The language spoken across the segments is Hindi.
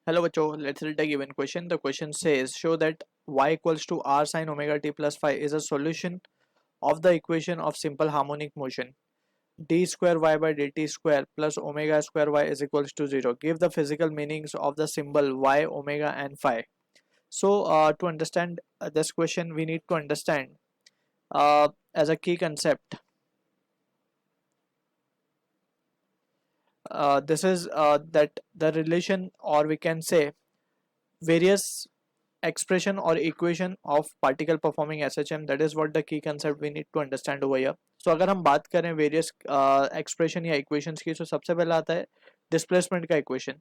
Hello बच्चों, let's read the given question. The question says show that y equals to r sin omega t plus phi is a solution of the equation of simple harmonic motion d square y by dt square plus omega square y is equals to 0. Give the physical meanings of the symbol y, omega and phi. So to understand this question we need to understand as a key concept. This is that the relation, or we can say various expression or equation of particle performing SHM. That is what the key concept we need to understand over here. So अगर हम बात करें वेरियस एक्सप्रेशन या इक्वेशंस की, तो सबसे पहला आता है डिस्प्लेसमेंट का इक्वेशन.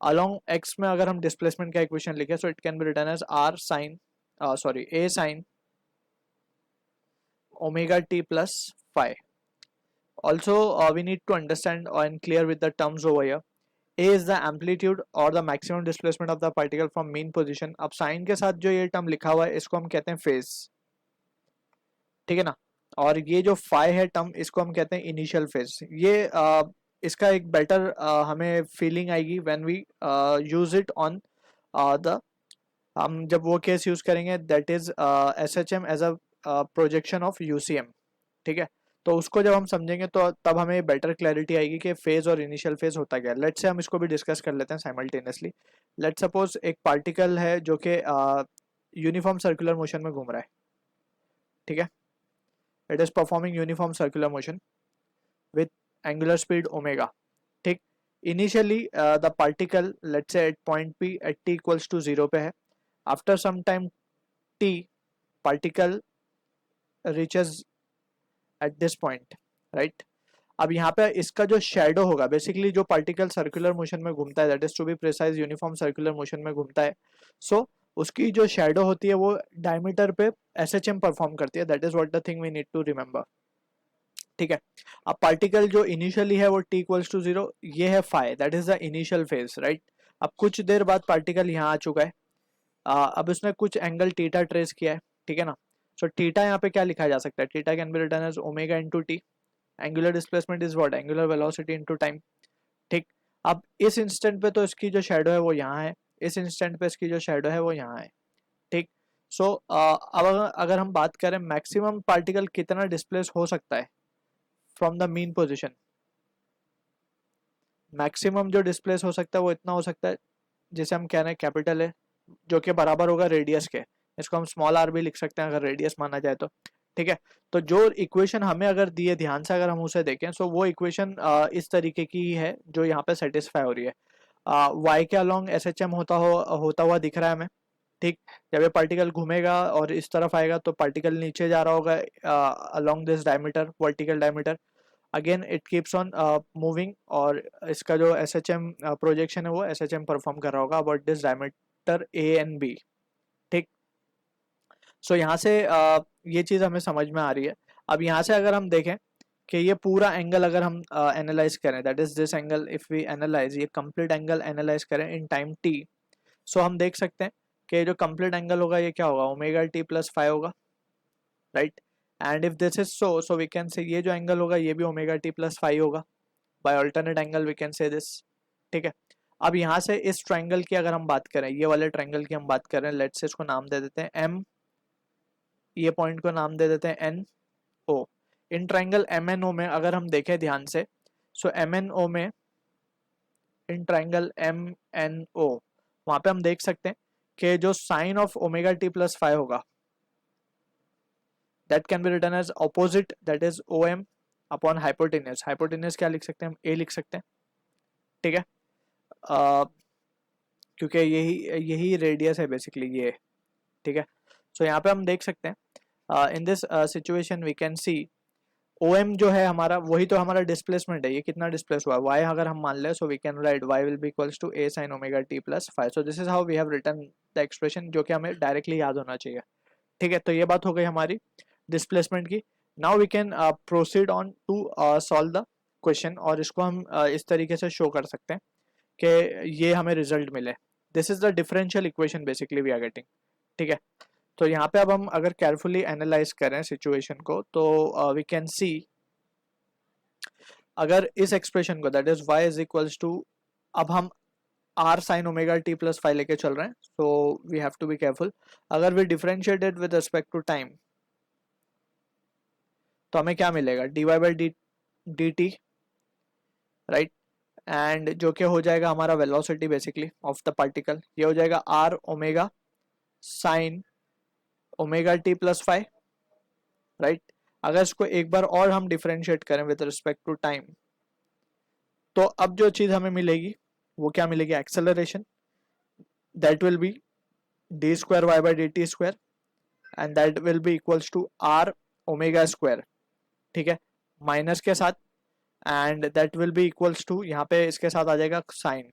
अलोंग एक्स में अगर हम डिस्प्लेसमेंट का इक्वेशन लिखें, so it can be written as R sine A sine omega T plus phi. Also we need to understand and clear with the terms over here. A is the amplitude or the maximum displacement of the particle from mean position. अब साइन के साथ जो ये टर्म लिखा हुआ है इसको हम कहते हैं फेज, ठीक है ना. और ये जो फाई है टर्म, इसको हम कहते हैं इनिशियल फेज. ये इसका एक बेटर हमें फीलिंग आएगी when we use it on the, हम जब वो केस यूज करेंगे that is SHM as a projection of UCM, ठीक है. तो उसको जब हम समझेंगे तो तब हमें बेटर क्लैरिटी आएगी कि फेज और इनिशियल फेज होता क्या है. लेट्स से हम इसको भी डिस्कस कर लेते हैं साइमल्टेनियसली. लेट्स सपोज एक पार्टिकल है जो कि यूनिफॉर्म सर्कुलर मोशन में घूम रहा है, ठीक है. It is performing uniform circular motion with angular speed omega, ठीक. Initially the particle let's say at point P at T equals to 0 पे है. After some time T particle reaches at this point, right. अब यहाँ पे इसका जो शेडो होगा, बेसिकली जो पार्टिकल सर्कुलर मोशन में घूमता है, that is to be precise uniform circular motion में घूमता है, सो उसकी जो शेडो होती है वो डायमीटर पे SHM परफॉर्म करती है. That is what the thing we need to remember, ठीक है. अब पार्टिकल जो इनिशियली है वो t इक्वल्स टू 0, ये है phi, that is the initial phase, right. अब कुछ देर बाद पार्टिकल यहाँ आ चुका है. अब उसने कुछ एंगल थीटा ट्रेस किया है, ठीक है ना. सो थीटा यहाँ पे क्या लिखा जा सकता है, theta can be written as omega into T. Angular displacement is what, angular velocity into time, ठीक. अब इस इंस्टेंट पे तो इसकी जो शेडो है वो यहाँ है, इस इंस्टेंट पे इसकी जो शेडो है वो यहाँ है, ठीक. सो अब अगर हम बात करें मैक्सिमम पार्टिकल कितना डिस्प्लेस हो सकता है from the mean position, maximum जो डिस्प्लेस हो सकता है वो इतना हो सकता है जिसे हम कह रहे हैं कैपिटल है, जो कि बराबर होगा रेडियस के. इसको हम स्मॉल आर भी लिख सकते हैं अगर रेडियस माना जाए तो, ठीक है. तो जो इक्वेशन हमें अगर दिए ध्यान से अगर हम उसे देखें, सो वो इक्वेशन इस तरीके की ही है जो यहाँ पे सेटिस्फाई हो रही है. वाई के अलोंग SHM होता हुआ दिख रहा है हमें, ठीक. जब ये पार्टिकल घूमेगा और इस तरफ आएगा तो पार्टिकल नीचे जा रहा होगा along this diameter, vertical diameter. Again it keeps on moving, और इसका जो SHM प्रोजेक्शन है वो SHM परफॉर्म कर रहा होगा about this diameter A and B, ठीक. सो यहाँ से ये चीज़ हमें समझ में आ रही है. अब यहाँ से अगर हम देखें कि ये पूरा एंगल अगर हम एनालाइज करें, that is this angle, if we analyse ये कंप्लीट एंगल एनालाइज करें इन टाइम t, सो हम देख सकते हैं कि जो कंप्लीट एंगल होगा ये क्या होगा, ओमेगा t प्लस फाइव होगा, right. And if this is so we can say ये जो एंगल होगा ये भी ओमेगा t प्लस फाइव होगा. By alternate angle we can say this, ठीक है. अब यहाँ से इस ट्राइंगल की अगर हम बात करें, ये वाले ट्राइंगल की हम बात करें, लेट्स से इसको नाम दे देते हैं m, ये पॉइंट को नाम दे देते हैं N O. In triangle MNO में अगर हम देखें ध्यान से, सो MNO में इन ट्राइंगल MNO वहां पे हम देख सकते हैं कि जो sine of omega t plus five होगा that can be written as opposite, that is OM upon hypotenuse. Hypotenuse क्या लिख सकते हैं हम, A लिख सकते हैं, ठीक है. क्योंकि यही रेडियस है बेसिकली ये, ठीक है. सो यहाँ पे हम देख सकते हैं in this situation we can see OM जो है हमारा वही तो हमारा डिस्प्लेसमेंट है. ये कितना डिस्प्लेस हुआ y अगर हम मान ले, so we can write y will be equals to a sin omega t plus five. So this is how we have written the expression, जो कि हमें डायरेक्टली याद होना चाहिए, ठीक है. तो ये बात हो गई हमारी डिस्प्लेसमेंट की. Now we can proceed on to solve the question, और इसको हम इस तरीके से शो कर सकते हैं कि ये हमें रिजल्ट मिले. This is the differential equation basically we are getting, ठीक है. तो यहाँ पे अब हम अगर केयरफुली एनालाइज करें सिचुएशन को, तो वी कैन सी अगर इस एक्सप्रेशन को, that is y is equals to, अब हम R sine omega T plus five लेके चल रहे हैं, so we have to be careful. अगर we differentiate it with respect to time तो हमें क्या मिलेगा, D Y by D T, right, and जो कि हो जाएगा हमारा velocity basically of the particle, ये हो जाएगा R omega sine omega T plus five, right. अगर इसको एक बार और हम डिफरेंशिएट करें विद रिस्पेक्ट टू टाइम तो अब जो चीज हमें मिलेगी वो क्या मिलेगी, acceleration, that will be D square Y by D T square and that will be equals to R omega square, ठीक है, माइनस के साथ, and that will be equals to, यहाँ पे इसके साथ आ जाएगा साइन,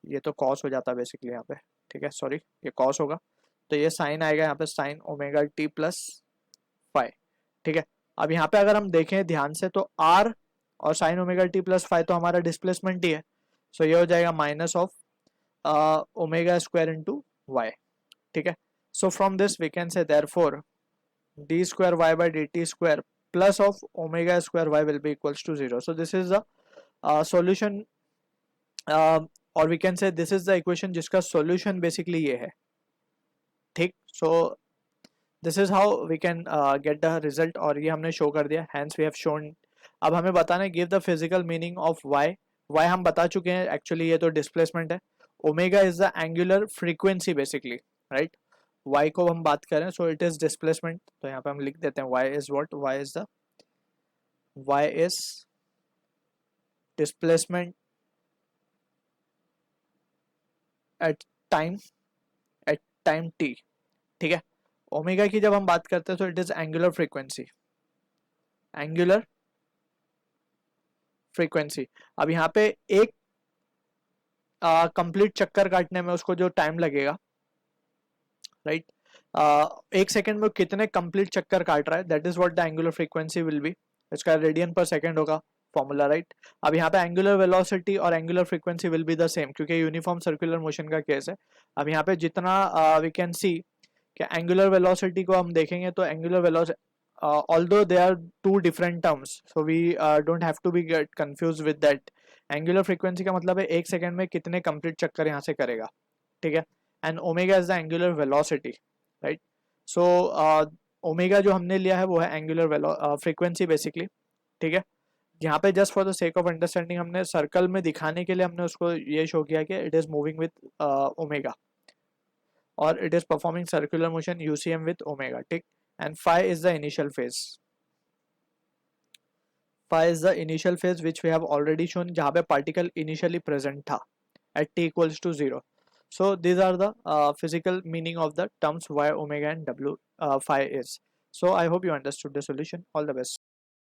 ये तो कॉस हो जाता है बेसिकली यहाँ पे, ठीक है, सॉरी ये कॉस होगा, तो ये साइन आएगा यहाँ पे sign omega T plus five, ठीक है। अब यहाँ पे अगर हम देखें ध्यान से तो आर और sine omega T plus five तो हमारा डिस्प्लेसमेंट ही है, सो ये हो जाएगा minus of omega square into Y, ठीक है। So from this we can say therefore D square Y by D T square plus of omega square y will be equals to 0. So this is the solution, or we can say this is the equation जिसका solution basically ये है, ठीक। So this is how we can get the result, और ये हमने show कर दिया, hence we have shown। अब हमें बताना है give the physical meaning of y। y हम बता चुके हैं, actually ये तो displacement है, omega is the angular frequency basically, right। y को हम बात करें so it is displacement, तो यहाँ पे हम लिख देते हैं y is what, y is displacement at time t, ठीक है। ओमेगा की जब हम बात करते हैं तो इट इज एंगुलर फ्रीक्वेंसी। अब यहाँ पे एक कंप्लीट चक्कर काटने में उसको जो टाइम लगेगा, राइट, एक सेकंड में कितने कंप्लीट चक्कर काट रहा है, that is what the angular frequency will be, इसका रेडियन पर सेकंड होगा फॉर्मूला, राइट। अब यहाँ पे एंगुलर वेलोसिटी और angular frequency will be the same, क्योंकि यूनिफॉर्म सर्कुलर मोशन का केस है। अब यहाँ पे जितना वी कैन सी कि एंगुलर वेलोसिटी को हम देखेंगे तो angular velocity although they are two different terms, so we don't have to be get confused with that। Angular frequency का मतलब है एक सेकंड में कितने कंप्लीट चक्कर यहाँ से करेगा, ठीक है, and omega is the angular velocity, right. So omega जो हमने लिया है वो है एंगुलर फ्रीक्वेंसी बेसिकली, ठीक है। यहाँ पे just for the sake of understanding हमने सर्कल में दिखाने के लिए हमने उसको ये शो किया कि it is moving with omega और it is performing circular motion UCM with omega, ठीक। And phi is the initial phase, phi is the initial phase which we have already shown, जहाँ पे particle initially present था at t equals to 0। So these are the physical meaning of the terms y, omega and w phi is। So I hope you understood the solution. All the best.